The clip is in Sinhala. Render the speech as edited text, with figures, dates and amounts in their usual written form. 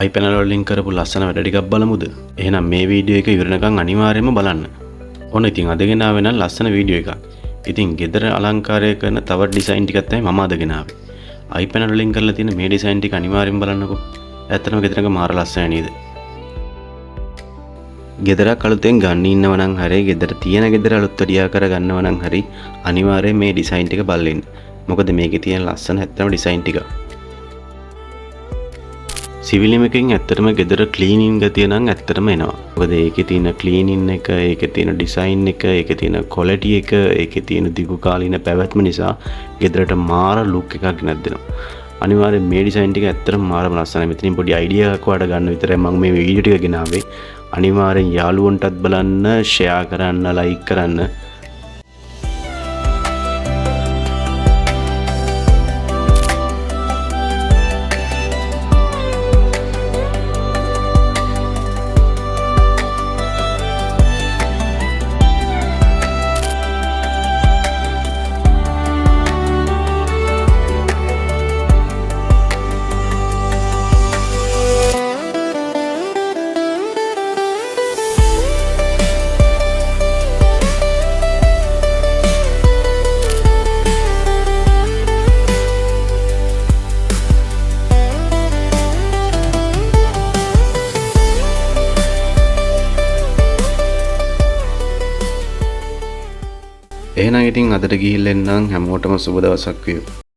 iPanel වලින් කරපු ලස්සන වැඩ ටිකක් බලමුද? එහෙනම් මේ වීඩියෝ එක ඉවරනකම් අනිවාර්යයෙන්ම බලන්න. ඔන්න ඉතින් අද ගෙනාවේ නම් ලස්සන වීඩියෝ එකක්. ඉතින් ගෙදර අලංකාරය කරන තව ඩිසයින් ටිකක් තමයි මම අද ගෙනාවේ. iPanel වලින් කරලා තියෙන මේ ඩිසයින් ටික අනිවාර්යයෙන්ම බලන්නකෝ. ඇත්තටම ගෙදරක මාර ලස්සනයි නේද? ගෙදරක් අලුතෙන් ගන්න ඉන්නව නම් හරි ගෙදර තියෙන ගෙදර අලුත් වැඩියා කර ගන්නව නම් හරි අනිවාර්යයෙන් මේ ඩිසයින් ටික බලන්න. මොකද මේකේ තියෙන ලස්සන ඇත්තම ඩිසයින් ටික. සිවිලම් එකකින් ඇත්තටම ගෙදර ක්ලීනින් ගතිය නම් ඇත්තටම එනවා. මොකද ඒකේ තියෙන ක්ලීනින් එක, ඒකේ තියෙන ඩිසයින් එක, ඒකේ තියෙන ක්වොලිටි එක, ඒකේ තියෙන දිගු කාලින පැවැත්ම නිසා ගෙදරට මාර ලුක් එකක් ගෙනත් දෙනවා. අනිවාර්යෙන් මේ ඩිසයින් ටික ඇත්තටම මාරම ලස්සනයි. මෙතනින් පොඩි අයිඩියා එකක් වඩ ගන්න විතරයි මම මේ වීඩියෝ ටික ගෙනාවේ. අනිවාර්යෙන් යාළුවන්ටත් බලන්න, ෂෙයා කරන්න, ලයික් කරන්න. එහෙනම් ඉතින් අදට ගිහිල්ලා එන්නම්. හැමෝටම සුබ දවසක් වේවා.